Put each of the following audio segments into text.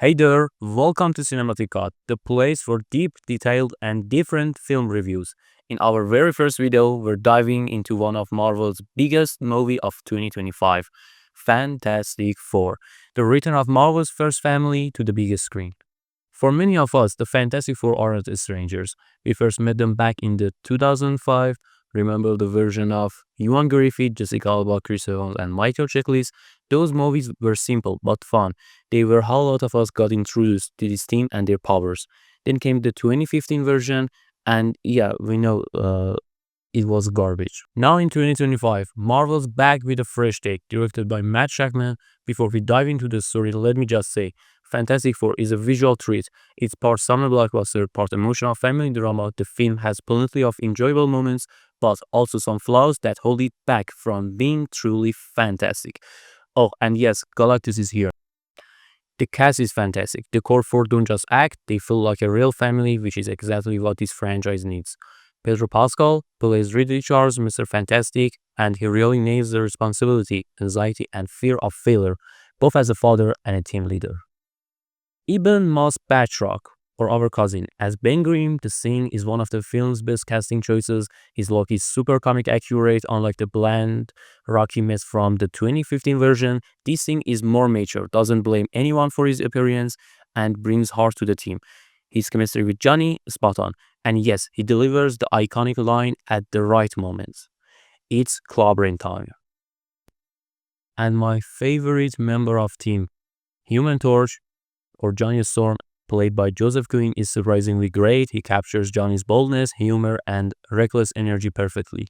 Hey there, welcome to Cinematic Cut, the place for deep, detailed, and different film reviews. In our very first video, we're diving into one of Marvel's biggest movie of 2025, Fantastic Four, the return of Marvel's first family to the biggest screen. For many of us, the Fantastic Four aren't strangers. We first met them back in the 2005. Remember the version of Ewan Griffith, Jessica Alba, Chris Evans, and Michael Chiklis? Those movies were simple but fun. They were how a lot of us got introduced to this team and their powers. Then came the 2015 version, and yeah, we know it was garbage. Now in 2025, Marvel's back with a fresh take, directed by Matt Shakman. Before we dive into the story, let me just say, Fantastic Four is a visual treat. It's part summer blockbuster, part emotional family drama. The film has plenty of enjoyable moments, but also some flaws that hold it back from being truly fantastic. Oh, and yes, Galactus is here. The cast is fantastic. The core four don't just act, they feel like a real family, which is exactly what this franchise needs. Pedro Pascal plays Ridley Charles, Mr. Fantastic, and he really nails the responsibility, anxiety, and fear of failure, both as a father and a team leader. Eben Moss Batroc, or our cousin, as Ben Grimm, the scene is one of the film's best casting choices. His look is super comic accurate, unlike the bland, rocky mess from the 2015 version. This scene is more mature, doesn't blame anyone for his appearance, and brings heart to the team. His chemistry with Johnny, spot on. And yes, he delivers the iconic line at the right moments. It's clobbering time. And my favorite member of team, Human Torch, or Johnny Storm, played by Joseph Quinn, is surprisingly great. He captures Johnny's boldness, humor, and reckless energy perfectly.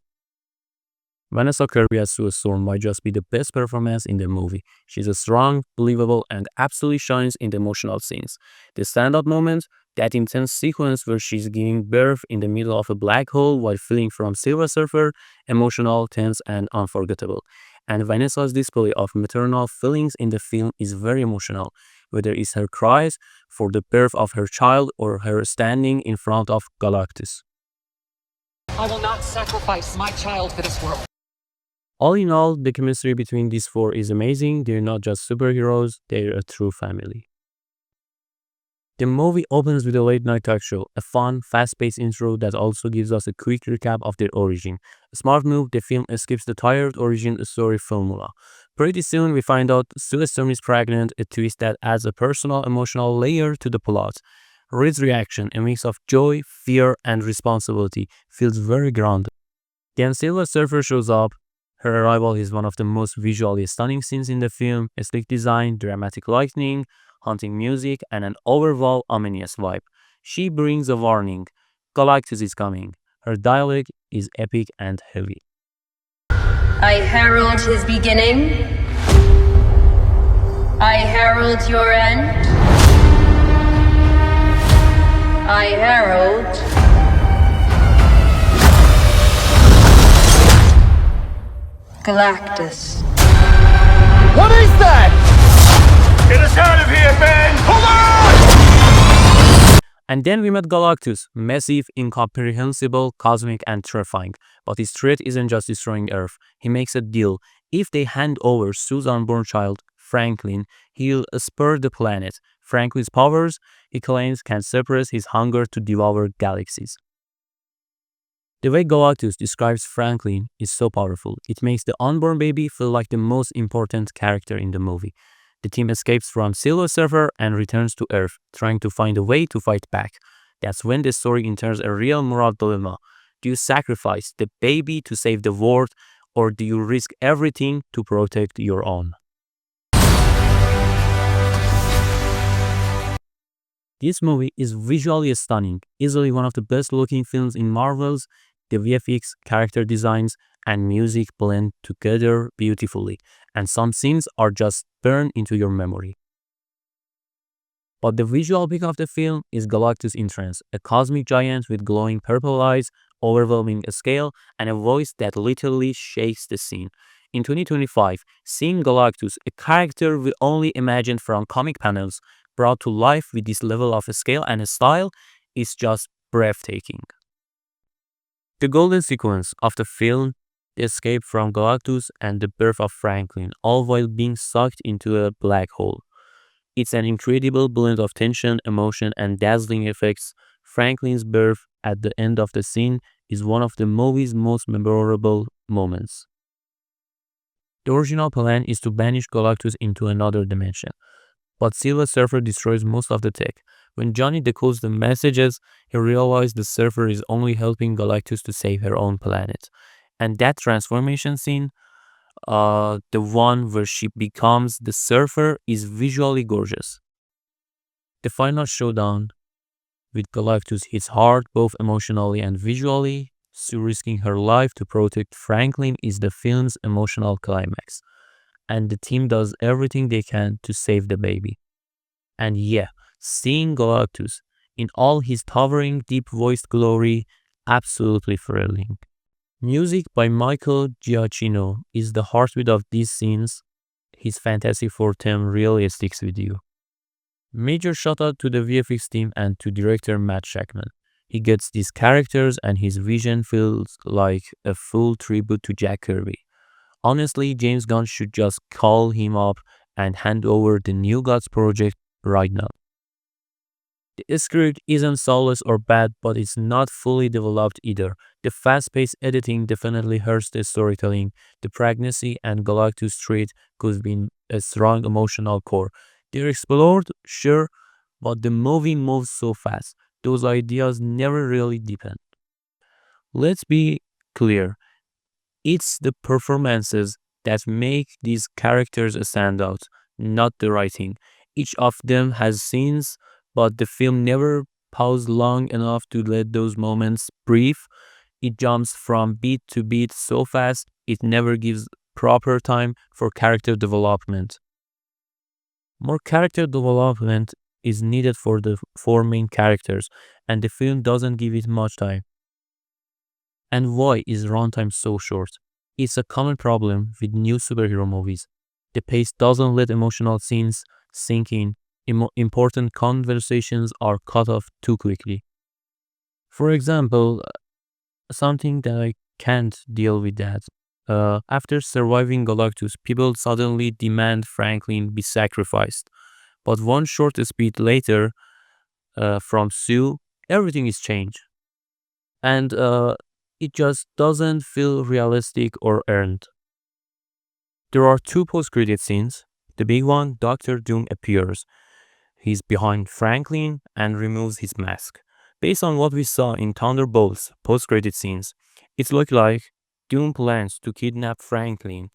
Vanessa Kirby as Sue Storm might just be the best performance in the movie. She's a strong, believable, and absolutely shines in the emotional scenes. The standout moment, that intense sequence where she's giving birth in the middle of a black hole while fleeing from Silver Surfer, emotional, tense, and unforgettable. And Vanessa's display of maternal feelings in the film is very emotional, whether it's her cries for the birth of her child or her standing in front of Galactus. I will not sacrifice my child for this world. All in all, the chemistry between these four is amazing. They're not just superheroes, they're a true family. The movie opens with a late night talk show, a fun, fast-paced intro that also gives us a quick recap of their origin. A smart move, the film skips the tired origin story formula. Pretty soon we find out Sue Storm is pregnant, a twist that adds a personal, emotional layer to the plot. Reed's reaction, a mix of joy, fear, and responsibility, feels very grounded. Then Silver Surfer shows up. Her arrival is one of the most visually stunning scenes in the film, a sleek design, dramatic lighting, haunting music, and an overall ominous vibe. She brings a warning. Galactus is coming. Her dialogue is epic and heavy. I herald his beginning. I herald your end. I herald Galactus. What is that? Get us out of here, Ben! Hold on! And then we met Galactus, massive, incomprehensible, cosmic, and terrifying. But his threat isn't just destroying Earth. He makes a deal. If they hand over Sue's unborn child, Franklin, he'll spur the planet. Franklin's powers, he claims, can suppress his hunger to devour galaxies. The way Galactus describes Franklin is so powerful. It makes the unborn baby feel like the most important character in the movie. The team escapes from Silver Surfer and returns to Earth, trying to find a way to fight back. That's when the story enters a real moral dilemma. Do you sacrifice the baby to save the world, or do you risk everything to protect your own? This movie is visually stunning, easily one of the best looking films in Marvel's. The VFX, character designs, and music blend together beautifully, and some scenes are just burned into your memory. But the visual peak of the film is Galactus' entrance, a cosmic giant with glowing purple eyes, overwhelming scale, and a voice that literally shakes the scene. In 2025, seeing Galactus, a character we only imagined from comic panels, brought to life with this level of scale and style is just breathtaking. The golden sequence of the film, the escape from Galactus, and the birth of Franklin, all while being sucked into a black hole. It's an incredible blend of tension, emotion, and dazzling effects. Franklin's birth at the end of the scene is one of the movie's most memorable moments. The original plan is to banish Galactus into another dimension, but Silver Surfer destroys most of the tech. When Johnny decodes the messages, he realizes the Surfer is only helping Galactus to save her own planet. And that transformation scene, the one where she becomes the Surfer, is visually gorgeous. The final showdown with Galactus hits hard both emotionally and visually. Sue risking her life to protect Franklin is the film's emotional climax, and the team does everything they can to save the baby. And yeah, seeing Galactus in all his towering, deep-voiced glory, absolutely thrilling. Music by Michael Giacchino is the heartbeat of these scenes. His Fantastic Four theme really sticks with you. Major shout out to the VFX team and to director Matt Shackman. He gets these characters and his vision feels like a full tribute to Jack Kirby. Honestly, James Gunn should just call him up and hand over the New Gods project right now. The script isn't soulless or bad, but it's not fully developed either. The fast-paced editing definitely hurts the storytelling. The pregnancy and Galactus trait could have been a strong emotional core. They're explored, sure, but the movie moves so fast. Those ideas never really deepen. Let's be clear. It's the performances that make these characters stand out, not the writing. Each of them has scenes, but the film never paused long enough to let those moments breathe. It jumps from beat to beat so fast, it never gives proper time for character development. More character development is needed for the four main characters, and the film doesn't give it much time. And why is runtime so short? It's a common problem with new superhero movies. The pace doesn't let emotional scenes sink in. Important conversations are cut off too quickly. For example, something that I can't deal with that. After surviving Galactus, people suddenly demand Franklin be sacrificed. But one short speech later, from Sue, everything is changed. And it just doesn't feel realistic or earned. There are two post-credit scenes. The big one, Doctor Doom appears. He's behind Franklin and removes his mask. Based on what we saw in Thunderbolt's post-credit scenes, it looked like Doom plans to kidnap Franklin,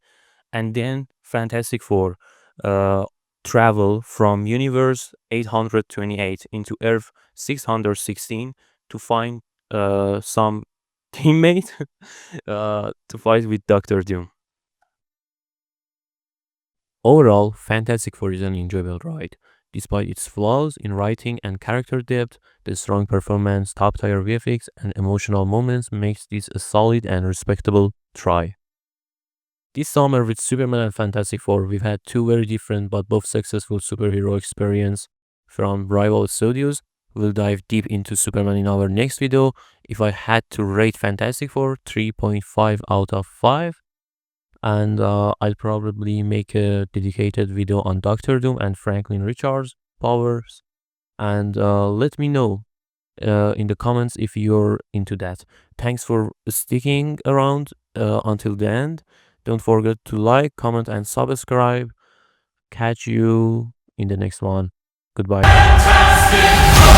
and then Fantastic Four uh, travel from Universe 828 into Earth 616 to find some teammate to fight with Doctor Doom. Overall, Fantastic Four is an enjoyable ride. Despite its flaws in writing and character depth, the strong performance, top-tier VFX, and emotional moments makes this a solid and respectable try. This summer with Superman and Fantastic Four, we've had two very different but both successful superhero experience from rival studios. We'll dive deep into Superman in our next video. If I had to rate Fantastic Four, 3.5 out of 5. And I'll probably make a dedicated video on Doctor Doom and Franklin Richards' powers. And let me know in the comments if you're into that. Thanks for sticking around until the end. Don't forget to like, comment, and subscribe. Catch you in the next one. Goodbye.